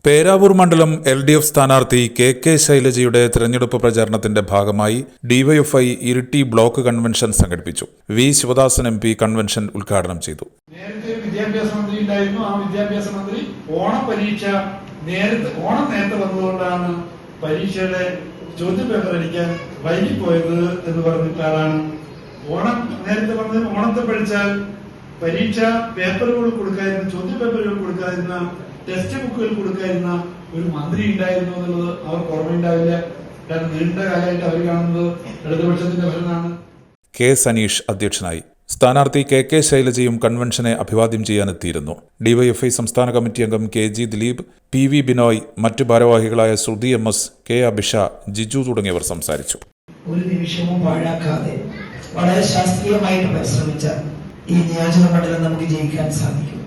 പേരാവൂർ മണ്ഡലം LDF സ്ഥാനാർത്ഥി KK ശൈലജയുടെ തെരഞ്ഞെടുപ്പ് പ്രചാരണത്തിന്റെ ഭാഗമായി ഡിവൈഎഫ്ഐ ഇരിട്ടി ബ്ലോക്ക് കൺവെൻഷൻ സംഘടിപ്പിച്ചു. വി ശിവദാസൻ MP കൺവെൻഷൻ ഉദ്ഘാടനം ചെയ്തു. നേരത്തെ വിദ്യാഭ്യാസ മന്ത്രി ഉണ്ടായിരുന്നു. ആ വിദ്യാഭ്യാസ മന്ത്രി ഓണം നേരത്തെ വന്നതുകൊണ്ടാണ് പരീക്ഷയുടെ ചോദ്യപേപ്പർ അടിക്കാൻ വൈകിപ്പോയത് എന്ന് പറഞ്ഞിട്ടാണ് ഓണം നേരത്തെ വന്നത്. ഓണത്തെ പഠിച്ചാൽ പരീക്ഷ പേപ്പറുകൾ കൊടുക്കാതിരുന്ന, ചോദ്യപേപ്പറുകൾ കൊടുക്കാതിരുന്ന, ടെക്സ്റ്റ് ബുക്കുകൾ കൊടുക്കാതിരുന്ന ഒരു മന്ത്രി ഉണ്ടായിരുന്നു എന്നുള്ളത് അവർക്ക് ഓർമ്മയുണ്ടാവില്ല. കാരണം നീണ്ട കാലമായിട്ട് അവർ കാണുന്നത് ഇടതുപക്ഷത്തിന്റെ ഭരണമാണ്. K. സനീഷ് അധ്യക്ഷനായി. സ്ഥാനാർത്ഥി KK ശൈലജയും കൺവെൻഷനെ അഭിവാദ്യം ചെയ്യാനെത്തിയിരുന്നു. ഡിവൈഎഫ്ഐ സംസ്ഥാന കമ്മിറ്റി അംഗം KG ദിലീപ്, PV ബിനോയ്, മറ്റു ഭാരവാഹികളായ ശ്രുതി MS, K. അഭിഷ, ജിജു തുടങ്ങിയവർ സംസാരിച്ചു. ഒരു നിമിഷവും പാഴാക്കാതെ വളരെ ശാസ്ത്രീയമായിട്ട് പരിശ്രമിച്ച ഈ നിയോജക മണ്ഡലം നമുക്ക് ജയിക്കാൻ സാധിക്കും.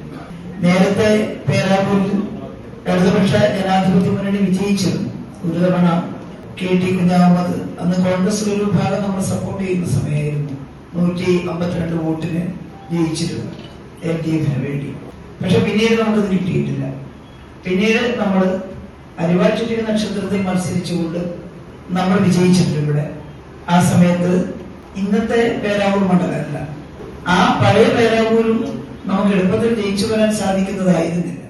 നേരത്തെ പേരാവൂരിൽ ഇടതുപക്ഷ ജനാധിപത്യ മുന്നണി വിജയിച്ചിരുന്നു. ഒരു തവണ KT കുഞ്ഞഹമ്മദ്, അന്ന് കോൺഗ്രസ് ഒരു വിഭാഗം നമ്മൾ സപ്പോർട്ട് ചെയ്യുന്ന സമയമായിരുന്നു, 152 വോട്ടിന് ജയിച്ചിരുന്നു LDF-ന് വേണ്ടി. പക്ഷെ പിന്നീട് നമുക്കത് കിട്ടിയിട്ടില്ല. പിന്നീട് നമ്മൾ അരിവാഴ്ച നക്ഷത്രത്തിൽ മത്സരിച്ചുകൊണ്ട് നമ്മൾ വിജയിച്ചിട്ടുണ്ട് ഇവിടെ. ആ സമയത്ത് ഇന്നത്തെ പേരാവൂർ മണ്ഡലമല്ല, ആ പഴയ പേരാവൂരും നമുക്ക് എളുപ്പത്തിൽ ജയിച്ചു വരാൻ സാധിക്കുന്നതായിരുന്നില്ല.